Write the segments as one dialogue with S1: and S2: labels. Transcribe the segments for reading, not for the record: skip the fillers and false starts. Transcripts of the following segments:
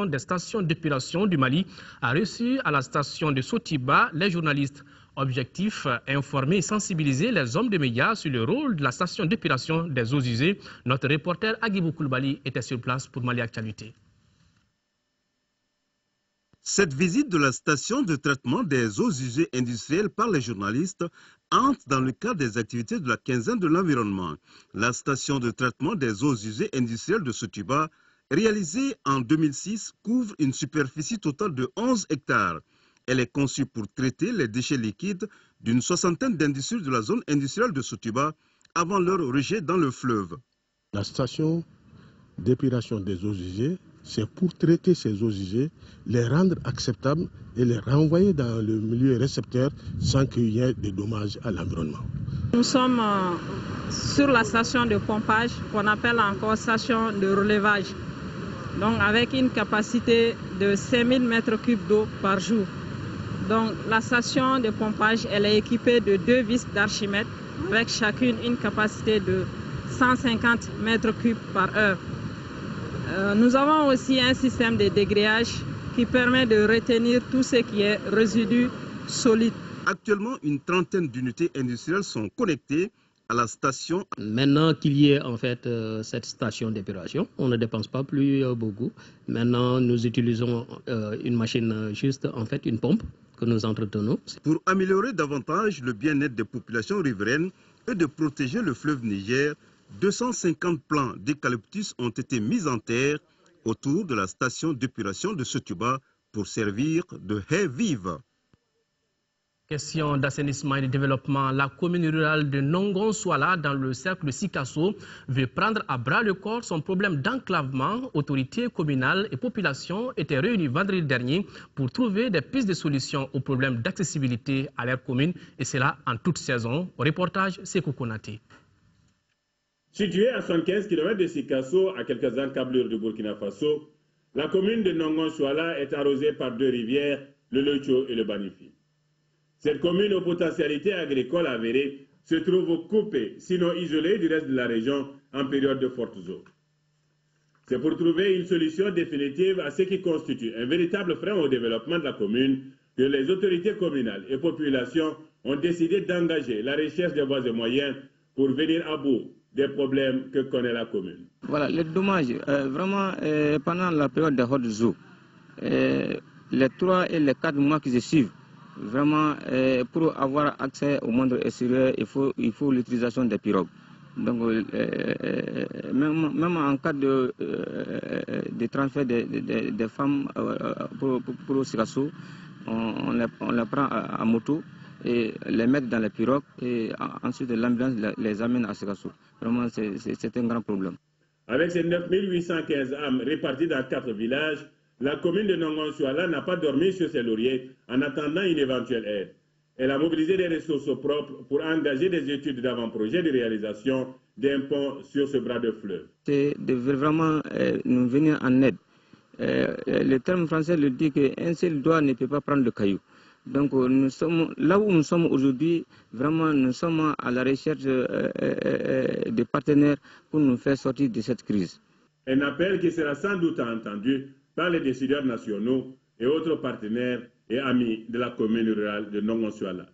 S1: des stations d'épuration du Mali a reçu à la station de Sotiba les journalistes. Objectif, informer et sensibiliser les hommes de médias sur le rôle de la station d'épuration des eaux usées. Notre reporter Agibou Koulibaly était sur place pour Mali Actualité.
S2: Cette visite de la station de traitement des eaux usées industrielles par les journalistes entre dans le cadre des activités de la quinzaine de l'environnement. La station de traitement des eaux usées industrielles de Sotiba, réalisée en 2006, couvre une superficie totale de 11 hectares. Elle est conçue pour traiter les déchets liquides d'une soixantaine d'industries de la zone industrielle de Sotiba avant leur rejet dans le fleuve.
S3: La station d'épuration des eaux usées, c'est pour traiter ces eaux usées, les rendre acceptables et les renvoyer dans le milieu récepteur sans qu'il y ait de dommages à l'environnement.
S4: Nous sommes sur la station de pompage qu'on appelle encore station de relevage, donc avec une capacité de 5000 m3 d'eau par jour. Donc la station de pompage, elle est équipée de 2 vis d'Archimède avec chacune une capacité de 150 m3 par heure. Nous avons aussi un système de dégrayage qui permet de retenir tout ce qui est résidu solide.
S2: Actuellement, une trentaine d'unités industrielles sont connectées à la station.
S5: Maintenant qu'il y ait en fait cette station d'épuration, on ne dépense pas plus beaucoup. Maintenant, nous utilisons une machine juste, en fait une pompe que nous entretenons.
S2: Pour améliorer davantage le bien-être des populations riveraines et de protéger le fleuve Niger, 250 plants d'eucalyptus ont été mis en terre autour de la station d'épuration de Sotiba pour servir de haies vives.
S1: Question d'assainissement et de développement, la commune rurale de Nongon-Souala, dans le cercle de Sikasso, veut prendre à bras le corps son problème d'enclavement. Autorités communales et populations étaient réunies vendredi dernier pour trouver des pistes de solutions aux problèmes d'accessibilité à leur commune, et cela en toute saison. Au reportage, Sekou Konaté.
S6: Située à 75 km de Sikasso, à quelques encablures de Burkina Faso, la commune de Nongon-Souala est arrosée par 2 rivières, le Locho et le Banifi. Cette commune aux potentialités agricoles avérées se trouve coupée, sinon isolée du reste de la région en période de fortes eaux. C'est pour trouver une solution définitive à ce qui constitue un véritable frein au développement de la commune que les autorités communales et populations ont décidé d'engager la recherche des voies et moyens pour venir à bout des problèmes que connaît la commune.
S7: Voilà, les dommages, vraiment, pendant la période de hautes eaux, les 3 et les 4 mois qui se suivent, vraiment, pour avoir accès au monde extérieur, il faut l'utilisation des pirogues. Donc, même en cas de transfert des femmes pour Sikasso, on les prend à moto et les mettre dans les pirogues et ensuite l'ambulance les amène à Sikasso. Vraiment, c'est un grand problème.
S6: Avec ses 9815 âmes réparties dans 4 villages, la commune de Nongon-Souala n'a pas dormi sur ses lauriers en attendant une éventuelle aide. Elle a mobilisé des ressources propres pour engager des études d'avant-projet de réalisation d'un pont sur ce bras de fleuve.
S7: C'est de vraiment nous venir en aide. Le terme français le dit qu'un seul doigt ne peut pas prendre le caillou. Donc nous sommes là où nous sommes aujourd'hui, vraiment nous sommes à la recherche de partenaires pour nous faire sortir de cette crise.
S6: Un appel qui sera sans doute entendu par les décideurs nationaux et autres partenaires et amis de la commune rurale de Nongon-Souala.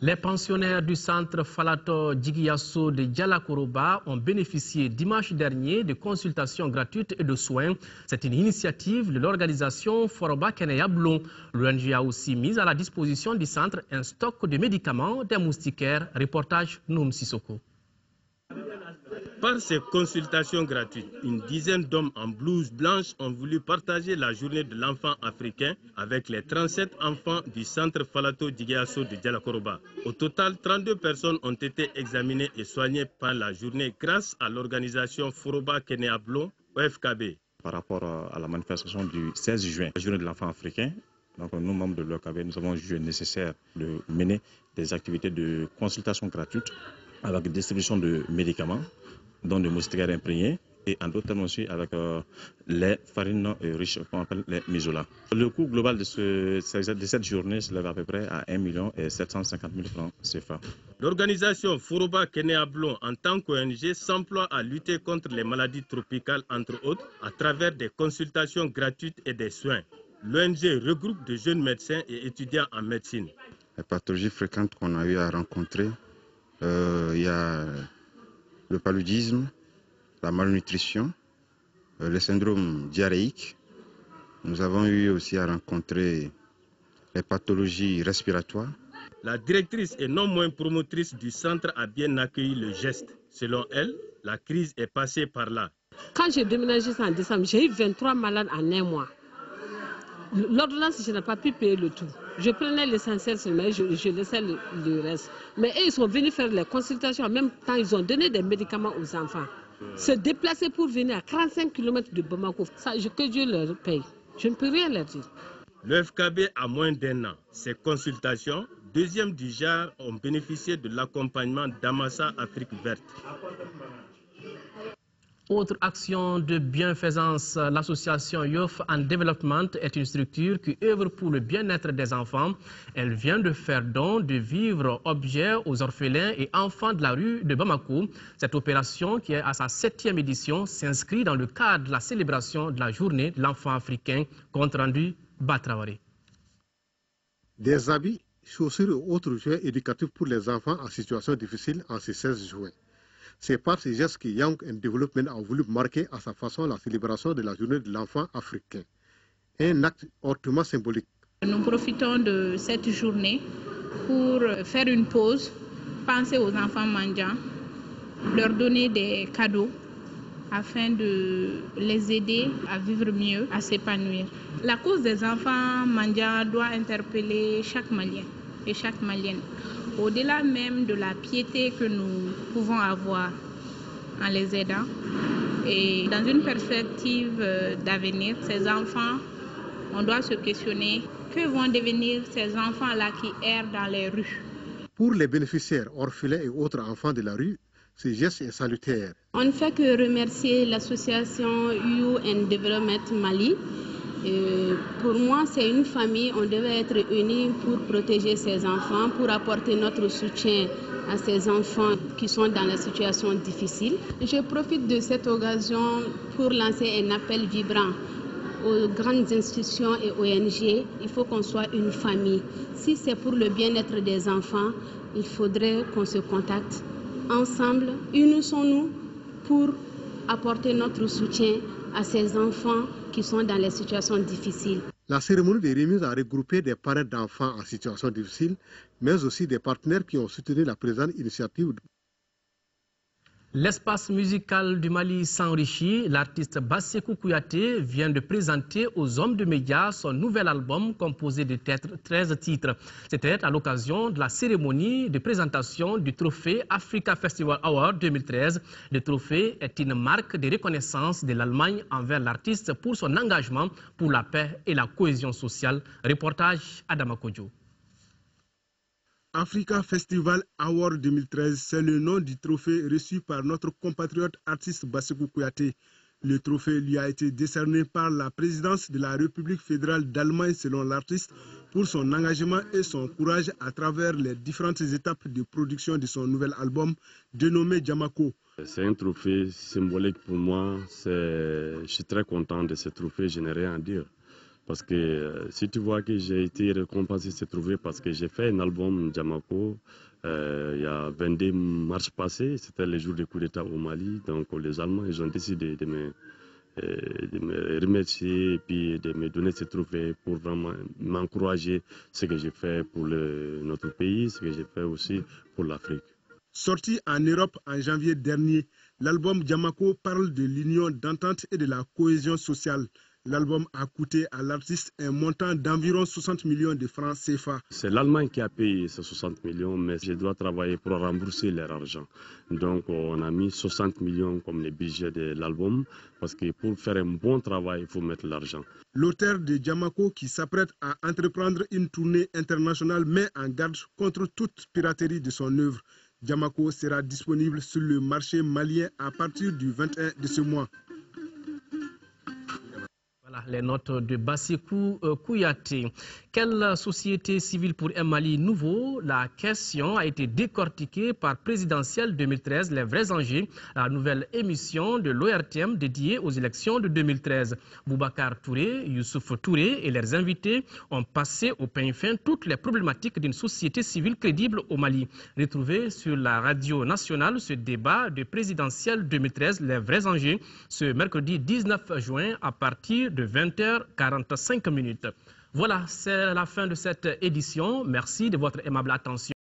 S1: Les pensionnaires du centre Falato Djigiyasso de Dialakoroba ont bénéficié dimanche dernier de consultations gratuites et de soins. C'est une initiative de l'organisation Foroba Keneyablon. L'ONG a aussi mis à la disposition du centre un stock de médicaments, des moustiquaires. Reportage Noum Sissoko.
S8: Par ces consultations gratuites, une dizaine d'hommes en blouse blanche ont voulu partager la journée de l'enfant africain avec les 37 enfants du centre Falato Djigiyasso de Dialakoroba. Au total, 32 personnes ont été examinées et soignées par la journée grâce à l'organisation Foroba Keneyablon, OFKB.
S9: Par rapport à la manifestation du 16 juin, la journée de l'enfant africain, donc nous, membres de l'OFKB, nous avons jugé nécessaire de mener des activités de consultation gratuite avec distribution de médicaments, dont des moustiquaires imprégnés et en d'autres termes aussi avec les farines riches qu'on appelle les misola. Le coût global de cette journée s'élève à peu près à 1 750 000 francs CFA.
S8: L'organisation Foroba Keneablon en tant qu'ONG s'emploie à lutter contre les maladies tropicales entre autres à travers des consultations gratuites et des soins. L'ONG regroupe de jeunes médecins et étudiants en médecine.
S10: Les pathologies fréquentes qu'on a eu à rencontrer, il y a le paludisme, la malnutrition, le syndrome diarrhéique. Nous avons eu aussi à rencontrer les pathologies respiratoires.
S8: La directrice et non moins promotrice du centre a bien accueilli le geste. Selon elle, la crise est passée par là.
S11: Quand j'ai déménagé en décembre, j'ai eu 23 malades en un mois. L'ordonnance, je n'ai pas pu payer le tout. Je prenais l'essentiel seulement, je laissais le reste. Mais eux, ils sont venus faire les consultations. En même temps, ils ont donné des médicaments aux enfants. Se déplacer pour venir à 45 km de Bamako, ça, que Dieu leur paye. Je ne peux rien leur dire.
S8: Le FKB a moins d'1 an. Ces consultations, deuxième du genre, ont bénéficié de l'accompagnement d'Amassa Afrique Verte.
S1: Autre action de bienfaisance, l'association Youth and Development est une structure qui œuvre pour le bien-être des enfants. Elle vient de faire don de vivres objets aux orphelins et enfants de la rue de Bamako. Cette opération, qui est à sa 7e édition, s'inscrit dans le cadre de la célébration de la journée de l'enfant africain, compte rendu Batraoré.
S3: Des habits, chaussures et autres jouets éducatifs pour les enfants en situation difficile en ce 16 juin. C'est par ces gestes que Young and Development a voulu marquer à sa façon la célébration de la journée de l'enfant africain. Un acte hautement symbolique.
S12: Nous profitons de cette journée pour faire une pause, penser aux enfants mendiants, leur donner des cadeaux afin de les aider à vivre mieux, à s'épanouir. La cause des enfants mendiants doit interpeller chaque Malien et chaque Malienne. Au-delà même de la piété que nous pouvons avoir en les aidant, et dans une perspective d'avenir, ces enfants, on doit se questionner que vont devenir ces enfants-là qui errent dans les rues.
S3: Pour les bénéficiaires orphelins et autres enfants de la rue, ce geste est salutaire.
S11: On ne fait que remercier l'association Youth and Development Mali. Pour moi, c'est une famille, on devait être unis pour protéger ces enfants, pour apporter notre soutien à ces enfants qui sont dans des situations difficiles. Je profite de cette occasion pour lancer un appel vibrant aux grandes institutions et ONG. Il faut qu'on soit une famille. Si c'est pour le bien-être des enfants, il faudrait qu'on se contacte ensemble. Unissons-nous pour apporter notre soutien à ces enfants qui sont dans les situations difficiles.
S3: La cérémonie de remise a regroupé des parents d'enfants en situation difficile, mais aussi des partenaires qui ont soutenu la présente initiative.
S1: L'espace musical du Mali s'enrichit. L'artiste Bassekou Kouyaté vient de présenter aux hommes de médias son nouvel album composé de 13 titres. C'était à l'occasion de la cérémonie de présentation du trophée Africa Festival Award 2013. Le trophée est une marque de reconnaissance de l'Allemagne envers l'artiste pour son engagement pour la paix et la cohésion sociale. Reportage Adama Kodjo.
S13: Africa Festival Award 2013, c'est le nom du trophée reçu par notre compatriote artiste Bassekou Kouyaté. Le trophée lui a été décerné par la présidence de la République fédérale d'Allemagne selon l'artiste pour son engagement et son courage à travers les différentes étapes de production de son nouvel album dénommé Djamako.
S14: C'est un trophée symbolique pour moi. Je suis très content de ce trophée, je n'ai rien à dire. Parce que si tu vois que j'ai été récompensé ce trophée parce que j'ai fait un album Djamako il y a 22 mars passé, c'était le jour du coup d'État au Mali. Donc les Allemands ils ont décidé de me remercier et puis de me donner ce trophée pour vraiment m'encourager ce que j'ai fait pour notre pays, ce que j'ai fait aussi pour l'Afrique.
S13: Sorti en Europe en janvier dernier, l'album Djamako parle de l'union d'entente et de la cohésion sociale. L'album a coûté à l'artiste un montant d'environ 60 millions de francs CFA.
S14: C'est l'Allemagne qui a payé ces 60 millions, mais je dois travailler pour rembourser leur argent. Donc on a mis 60 millions comme le budget de l'album, parce que pour faire un bon travail, il faut mettre l'argent.
S13: L'auteur de Djamako, qui s'apprête à entreprendre une tournée internationale, met en garde contre toute piraterie de son œuvre. Diamako sera disponible sur le marché malien à partir du 21 de ce mois.
S1: Voilà les notes de Basekou Kouyaté. Quelle société civile pour un Mali nouveau? La question a été décortiquée par Présidentielle 2013, les vrais enjeux, la nouvelle émission de l'ORTM dédiée aux élections de 2013. Boubacar Touré, Youssouf Touré et leurs invités ont passé au peigne fin toutes les problématiques d'une société civile crédible au Mali. Retrouvez sur la radio nationale ce débat de Présidentielle 2013, les vrais enjeux, ce mercredi 19 juin à partir de 20h45. Voilà, c'est la fin de cette édition. Merci de votre aimable attention.